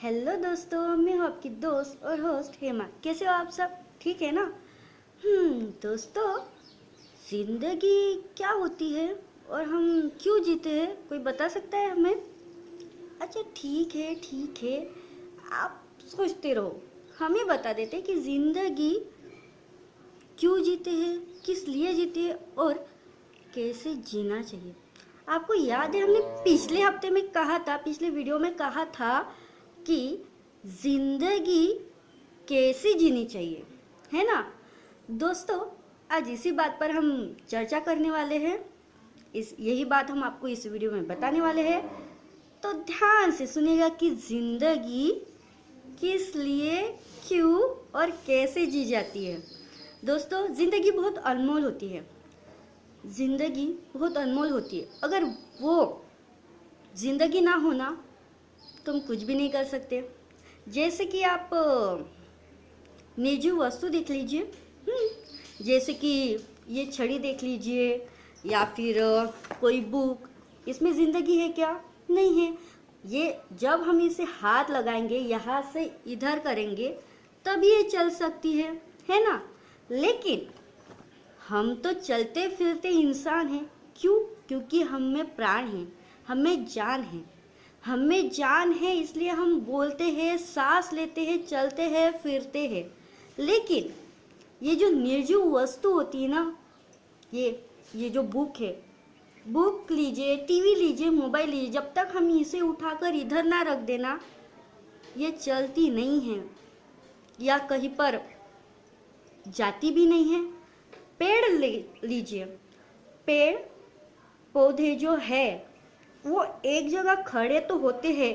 Hello दोस्तों, मैं हूँ आपकी दोस्त और होस्ट हेमा। कैसे हो आप सब? ठीक है ना? दोस्तों, जिंदगी क्या होती है और हम क्यों जीते हैं? कोई बता सकता है हमें? अच्छा, ठीक है, आप सोचते रहो। हम ही बता देते हैं कि जिंदगी क्यों जीते हैं, किस लिए जीते हैं और कैसे जीना चाहिए। आपको याद है हमने पिछले हफ्ते में कहा था, पिछले वीडियो में कहा था कि जिंदगी कैसे जीनी चाहिए, है ना दोस्तों? आज इसी बात पर हम चर्चा करने वाले हैं। यही बात हम आपको इस वीडियो में बताने वाले हैं, तो ध्यान से सुनिएगा कि जिंदगी किस लिए, क्यों और कैसे जी जाती है। दोस्तों, जिंदगी बहुत अनमोल होती है। जिंदगी बहुत अनमोल होती है। अगर वो जिंदगी ना होना तो हम कुछ भी नहीं कर सकते। जैसे कि आप निर्जीव वस्तु देख लीजिए, जैसे कि ये छड़ी देख लीजिए या फिर कोई बुक। इसमें जिंदगी है क्या? नहीं है। ये जब हम इसे हाथ लगाएंगे, यहाँ से इधर करेंगे, तब ये चल सकती है ना? लेकिन हम तो चलते फिरते इंसान हैं। क्यों? क्योंकि हम में प्राण है, हमें जान है। हमें जान है इसलिए हम बोलते हैं, सांस लेते हैं, चलते हैं, फिरते हैं। लेकिन ये जो निर्जीव वस्तु होती है ना, ये जो बुक है, बुक लीजिए, टीवी लीजिए, मोबाइल लीजिए, जब तक हम इसे उठाकर इधर ना रख देना, ये चलती नहीं है या कहीं पर जाती भी नहीं है। पेड़ लीजिए, पेड़ पौधे जो है वो एक जगह खड़े तो होते हैं,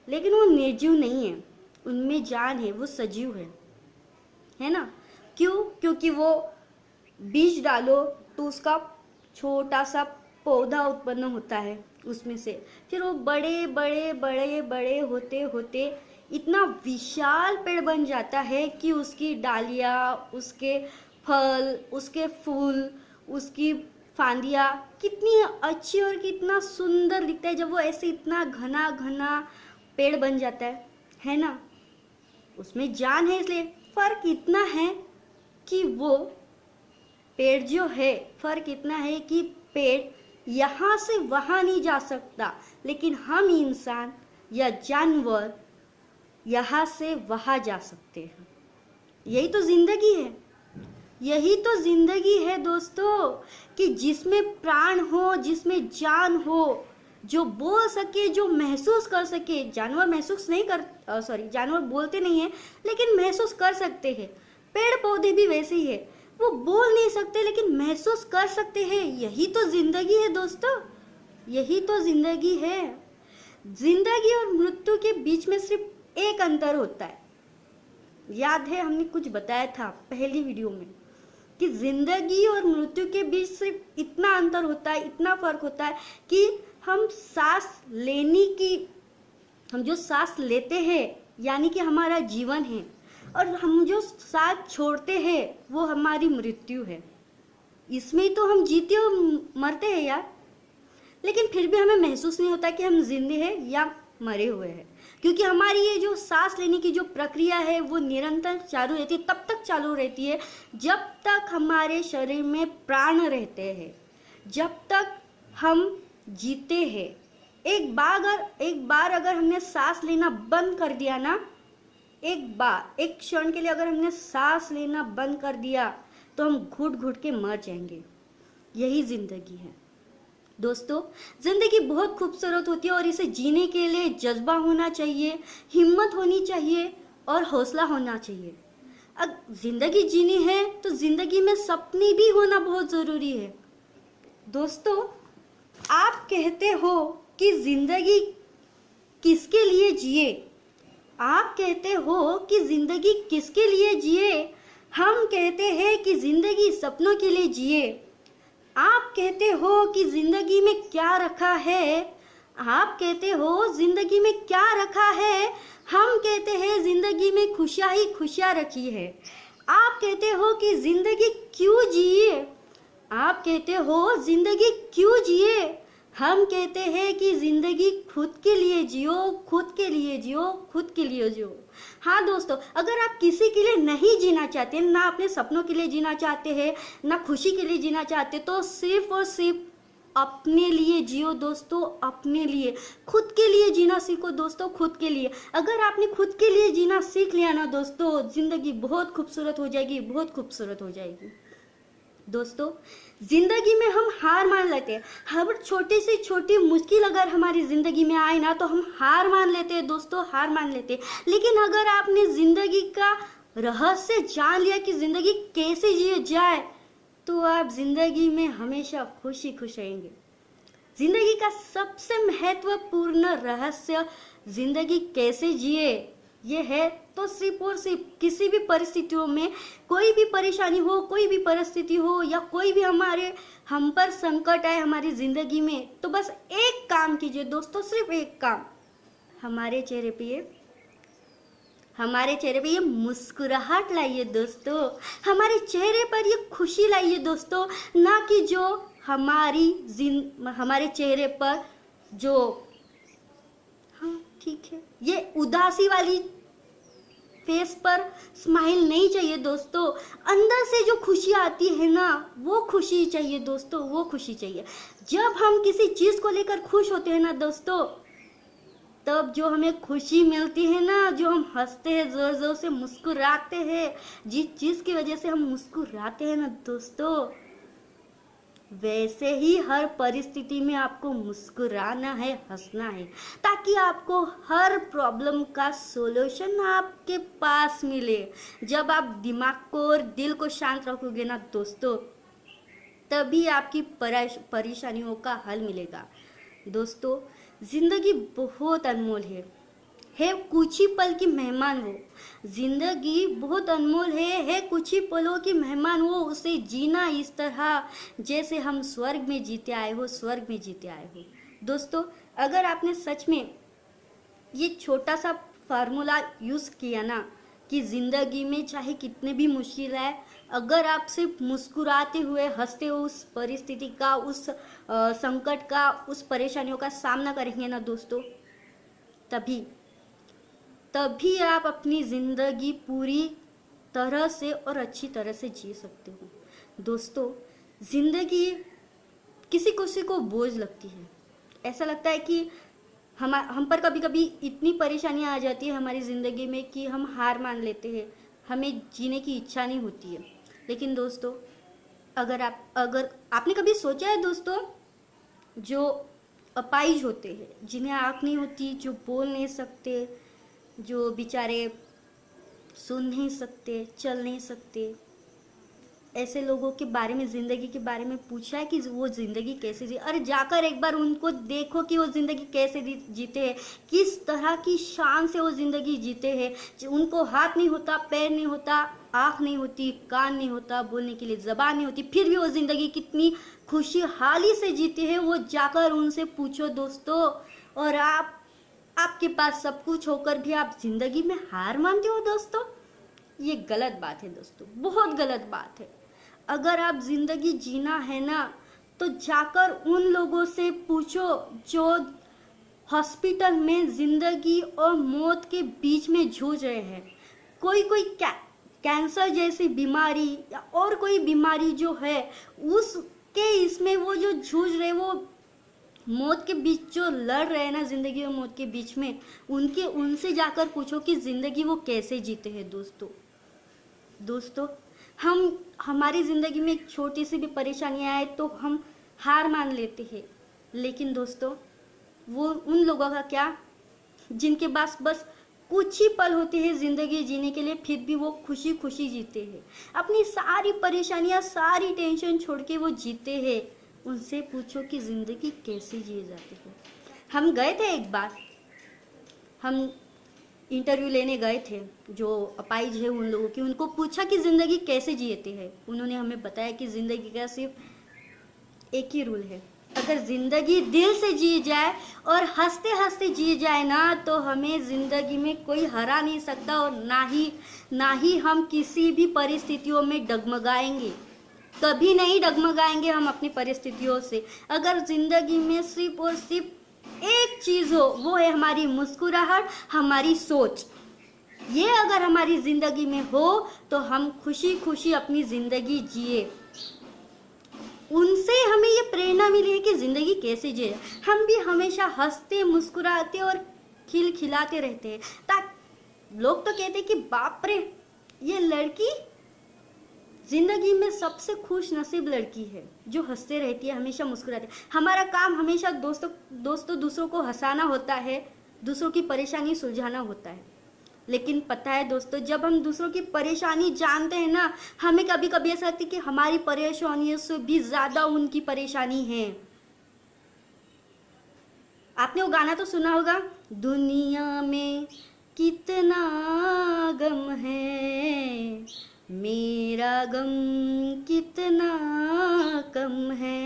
लेकिन वो निर्जीव नहीं है, उनमें जान है, वो सजीव है ना? क्यों? क्योंकि वो बीज डालो तो उसका छोटा सा पौधा उत्पन्न होता है उसमें से, फिर वो बड़े बड़े बड़े बड़े होते होते इतना विशाल पेड़ बन जाता है कि उसकी डालियाँ, उसके फल, उसके फूल, उसकी फांदियाँ कितनी अच्छी और कितना सुंदर दिखता है जब वो ऐसे इतना घना घना पेड़ बन जाता है ना? उसमें जान है। इसलिए फर्क इतना है कि वो पेड़ जो है, फर्क इतना है कि पेड़ यहाँ से वहाँ नहीं जा सकता, लेकिन हम इंसान या जानवर यहाँ से वहाँ जा सकते हैं। यही तो जिंदगी है, यही तो जिंदगी है दोस्तों, कि जिसमें प्राण हो, जिसमें जान हो, जो बोल सके, जो महसूस कर सके। जानवर महसूस नहीं कर जानवर बोलते नहीं है, लेकिन महसूस कर सकते हैं। पेड़ पौधे भी वैसे ही है, वो बोल नहीं सकते लेकिन महसूस कर सकते हैं। यही तो जिंदगी है दोस्तों, यही तो जिंदगी है। जिंदगी और मृत्यु के बीच में सिर्फ एक अंतर होता है। याद है हमने कुछ बताया था पहली वीडियो में कि जिंदगी और मृत्यु के बीच सिर्फ इतना अंतर होता है, इतना फर्क होता है कि हम जो सांस लेते हैं यानी कि हमारा जीवन है, और हम जो सांस छोड़ते हैं वो हमारी मृत्यु है। इसमें तो हम जीते और मरते हैं यार, लेकिन फिर भी हमें महसूस नहीं होता कि हम जिंदे हैं या मरे हुए हैं, क्योंकि हमारी ये जो सांस लेने की जो प्रक्रिया है वो निरंतर चालू रहती है। तब तक चालू रहती है जब तक हमारे शरीर में प्राण रहते हैं, जब तक हम जीते हैं। एक बार अगर हमने सांस लेना बंद कर दिया ना, एक क्षण के लिए अगर हमने सांस लेना बंद कर दिया तो हम घुट घुट के मर जाएंगे। यही जिंदगी है दोस्तों। जिंदगी बहुत खूबसूरत होती है और इसे जीने के लिए जज्बा होना चाहिए, हिम्मत होनी चाहिए और हौसला होना चाहिए। अगर जिंदगी जीनी है तो जिंदगी में सपने भी होना बहुत ज़रूरी है। दोस्तों, आप कहते हो कि जिंदगी किसके लिए जिए? आप कहते हो कि जिंदगी किसके लिए जिए? हम कहते हैं कि जिंदगी सपनों के लिए जिए। आप कहते हो कि जिंदगी में क्या रखा है? आप कहते हो जिंदगी में क्या रखा है? हम कहते हैं जिंदगी में खुशियाँ ही खुशियाँ रखी है। आप कहते हो कि जिंदगी क्यों जिए? आप कहते हो जिंदगी क्यों जिए? हम कहते हैं कि जिंदगी खुद के लिए जियो, खुद के लिए जियो, खुद के लिए जियो। हाँ दोस्तों, अगर आप किसी के लिए नहीं जीना चाहते, ना अपने सपनों के लिए जीना चाहते हैं, ना खुशी के लिए जीना चाहते, तो सिर्फ और सिर्फ अपने लिए जियो दोस्तों, अपने लिए, खुद के लिए जीना सीखो दोस्तों, खुद के लिए। अगर आपने खुद के लिए जीना सीख लिया ना दोस्तों, जिंदगी बहुत खूबसूरत हो जाएगी, बहुत खूबसूरत हो जाएगी। दोस्तों, जिंदगी में हम हार मान लेते हैं। हर छोटी से छोटी मुश्किल अगर हमारी जिंदगी में आए ना, तो हम हार मान लेते हैं दोस्तों, हार मान लेते हैं। लेकिन अगर आपने जिंदगी का रहस्य जान लिया कि जिंदगी कैसे जिए जाए, तो आप जिंदगी में हमेशा खुशी खुश रहेंगे। जिंदगी का सबसे महत्वपूर्ण रहस्य जिंदगी कैसे जिए ये है, तो सिर्फ और सिर्फ किसी भी परिस्थितियों में, कोई भी परेशानी हो, कोई भी परिस्थिति हो, या कोई भी हम पर संकट आए हमारी जिंदगी में, तो बस एक काम कीजिए दोस्तों, सिर्फ एक काम। हमारे चेहरे पे ये मुस्कुराहट लाइए दोस्तों, हमारे चेहरे पर ये खुशी लाइए दोस्तों, ना कि जो हमारे चेहरे पर जो, हाँ ठीक है, ये उदासी वाली फेस पर स्माइल नहीं चाहिए दोस्तों। अंदर से जो खुशी आती है ना, वो खुशी चाहिए दोस्तों, वो खुशी चाहिए। जब हम किसी चीज को लेकर खुश होते हैं ना दोस्तों, तब जो हमें खुशी मिलती है ना, जो हम हंसते हैं, जोर जोर से मुस्कुराते हैं, जिस चीज की वजह से हम मुस्कुराते हैं ना दोस्तों, वैसे ही हर परिस्थिति में आपको मुस्कुराना है, हंसना है, ताकि आपको हर प्रॉब्लम का सॉल्यूशन आपके पास मिले। जब आप दिमाग को और दिल को शांत रखोगे ना दोस्तों, तभी आपकी परेशानियों का हल मिलेगा। दोस्तों, जिंदगी बहुत अनमोल है कुछ ही पल की मेहमान वो। जिंदगी बहुत अनमोल है कुछ ही पलों की मेहमान वो। उसे जीना इस तरह जैसे हम स्वर्ग में जीते आए हो, स्वर्ग में जीते आए हो। दोस्तों, अगर आपने सच में ये छोटा सा फार्मूला यूज़ किया ना, कि ज़िंदगी में चाहे कितने भी मुश्किल आए, अगर आप सिर्फ मुस्कुराते हुए, हंसते हुए उस परिस्थिति का, उस संकट का, उस परेशानियों का सामना करेंगे ना दोस्तों, तभी आप अपनी ज़िंदगी पूरी तरह से और अच्छी तरह से जी सकते हो। दोस्तों, ज़िंदगी किसी किसी को बोझ लगती है। ऐसा लगता है कि हम पर कभी कभी इतनी परेशानियां आ जाती है हमारी ज़िंदगी में कि हम हार मान लेते हैं, हमें जीने की इच्छा नहीं होती है। लेकिन दोस्तों, अगर आपने कभी सोचा है दोस्तों, जो अपाहिज होते हैं, जिन्हें आँख नहीं होती, जो बोल नहीं सकते, जो बेचारे सुन नहीं सकते, चल नहीं सकते, ऐसे लोगों के बारे में, ज़िंदगी के बारे में पूछा है कि वो ज़िंदगी कैसे जी। अरे जाकर एक बार उनको देखो कि वो ज़िंदगी कैसे जीते हैं, किस तरह की शान से वो ज़िंदगी जीते हैं। उनको हाथ नहीं होता, पैर नहीं होता, आँख नहीं होती, कान नहीं होता, बोलने के लिए ज़बान नहीं होती, फिर भी वो ज़िंदगी कितनी खुशहाली से जीते हैं, वो जाकर उनसे पूछो दोस्तों। और आपके पास सब कुछ होकर भी आप ज़िंदगी में हार मानते हो दोस्तों, ये गलत बात है दोस्तों, बहुत गलत बात है। अगर आप ज़िंदगी जीना है ना, तो जाकर उन लोगों से पूछो जो हॉस्पिटल में ज़िंदगी और मौत के बीच में जूझ रहे हैं। कोई कैंसर जैसी बीमारी या और कोई बीमारी जो है, उसके इसमें वो जो जूझ रहे, वो मौत के बीच जो लड़ रहे हैं ना, ज़िंदगी और मौत के बीच में, उनसे जाकर पूछो कि ज़िंदगी वो कैसे जीते हैं दोस्तों। हमारी ज़िंदगी में एक छोटी सी भी परेशानी आए तो हम हार मान लेते हैं। लेकिन दोस्तों, वो उन लोगों का क्या, जिनके पास बस कुछ ही पल होते हैं ज़िंदगी जीने के लिए, फिर भी वो खुशी खुशी जीते हैं, अपनी सारी परेशानियां, सारी टेंशन छोड़ के वो जीते हैं। उनसे पूछो कि ज़िंदगी कैसे जिए जाती है। हम गए थे एक बार, हम इंटरव्यू लेने गए थे, जो अपाहिज है उन लोगों की, उनको पूछा कि ज़िंदगी कैसे जीते हैं। उन्होंने हमें बताया कि ज़िंदगी का सिर्फ एक ही रूल है, अगर ज़िंदगी दिल से जी जाए और हंसते हंसते जी जाए ना, तो हमें ज़िंदगी में कोई हरा नहीं सकता, और ना ही हम किसी भी परिस्थितियों में डगमगाएंगे। कभी नहीं डगमगाएंगे हम अपनी परिस्थितियों से। अगर जिंदगी में सिर्फ और सिर्फ एक चीज हो, वो है हमारी मुस्कुराहट, हमारी सोच। ये अगर हमारी जिंदगी में हो तो हम खुशी खुशी अपनी जिंदगी जिए। उनसे हमें ये प्रेरणा मिली है कि जिंदगी कैसे जिए। हम भी हमेशा हंसते मुस्कुराते और खिलखिलाते रहते हैं, ताकि लोग तो कहते हैं कि बाप रे, ये लड़की जिंदगी में सबसे खुश नसीब लड़की है जो हंसते रहती है, हमेशा मुस्कुराती है। हमारा काम हमेशा दूसरों को हंसाना होता है, दूसरों की परेशानी सुलझाना होता है। लेकिन पता है दोस्तों, जब हम दूसरों की परेशानी जानते हैं ना, हमें कभी कभी ऐसा लगता है कि हमारी परेशानियों से भी ज्यादा उनकी परेशानी है। आपने वो गाना तो सुना होगा, दुनिया में कितना गम है, मेरा गम कितना कम है।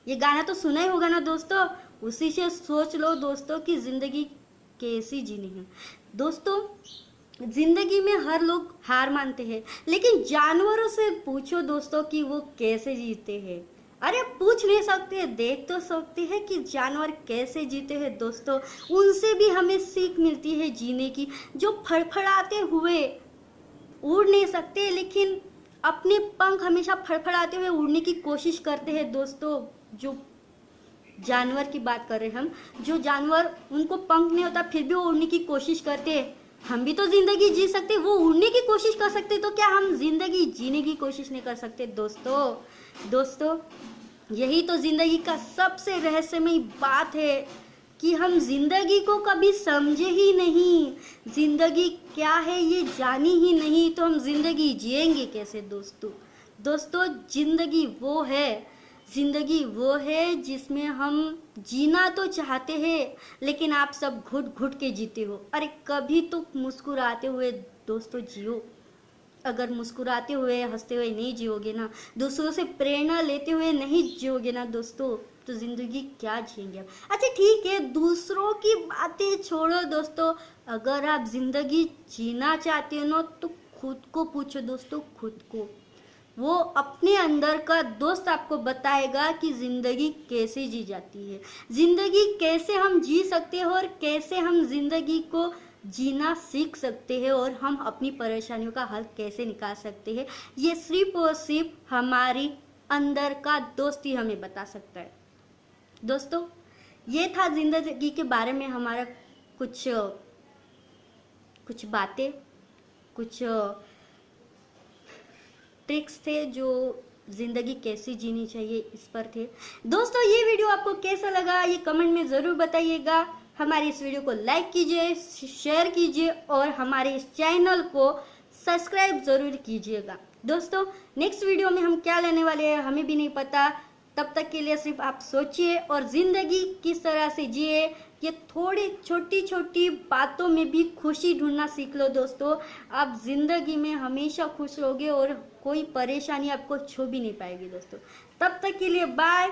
ये गाना तो सुना ही होगा ना दोस्तों। उसी से सोच लो दोस्तों कि जिंदगी कैसी जीनी है। दोस्तों, जिंदगी में हर लोग हार मानते हैं, लेकिन जानवरों से पूछो दोस्तों कि वो कैसे जीते हैं। अरे पूछ नहीं सकते, देख तो सकते हैं कि जानवर कैसे जीते हैं दोस्तों। उनसे भी हमें सीख मिलती है जीने की। जो फड़फड़ाते हुए उड़ नहीं सकते, लेकिन अपने पंख हमेशा फड़फड़ाते हुए उड़ने की कोशिश करते हैं दोस्तों। जो जानवर की बात कर रहे हैं हम, जो जानवर उनको पंख नहीं होता फिर भी वो उड़ने की कोशिश करते हैं। हम भी तो जिंदगी जी सकते, वो उड़ने की कोशिश कर सकते, तो क्या हम जिंदगी जीने की कोशिश नहीं कर सकते दोस्तों, यही तो जिंदगी का सबसे रहस्यमयी बात है कि हम जिंदगी को कभी समझे ही नहीं। जिंदगी क्या है ये जानी ही नहीं, तो हम जिंदगी जिएंगे कैसे दोस्तों। जिंदगी वो है जिसमें हम जीना तो चाहते हैं, लेकिन आप सब घुट घुट के जीते हो। अरे कभी तो मुस्कुराते हुए दोस्तों जियो। अगर मुस्कुराते हुए हंसते हुए नहीं जियोगे ना, दूसरों से प्रेरणा लेते हुए नहीं जियोगे ना दोस्तों, तो जिंदगी क्या जिएंगे आप। अच्छा ठीक है, दूसरों की बातें छोड़ो दोस्तों। अगर आप जिंदगी जीना चाहते हो ना, तो खुद को पूछो दोस्तों, खुद को। वो अपने अंदर का दोस्त आपको बताएगा कि जिंदगी कैसे जी जाती है, जिंदगी कैसे हम जी सकते हैं, और कैसे हम जिंदगी को जीना सीख सकते हैं, और हम अपनी परेशानियों का हल कैसे निकाल सकते हैं। ये सिर्फ और सिर्फ हमारी अंदर का दोस्त ही हमें बता सकता है दोस्तों। ये था जिंदगी के बारे में हमारा कुछ बातें, कुछ ट्रिक्स थे जो जिंदगी कैसी जीनी चाहिए इस पर थे दोस्तों। ये वीडियो आपको कैसा लगा ये कमेंट में ज़रूर बताइएगा। हमारे इस वीडियो को लाइक कीजिए, शेयर कीजिए, और हमारे इस चैनल को सब्सक्राइब ज़रूर कीजिएगा दोस्तों। नेक्स्ट वीडियो में हम क्या लेने वाले हैं हमें भी नहीं पता। तब तक के लिए सिर्फ आप सोचिए और ज़िंदगी किस तरह से जिए, ये थोड़ी छोटी छोटी बातों में भी खुशी ढूंढना सीख लो दोस्तों। आप जिंदगी में हमेशा खुश रहोगे और कोई परेशानी आपको छू भी नहीं पाएगी दोस्तों। तब तक के लिए बाय।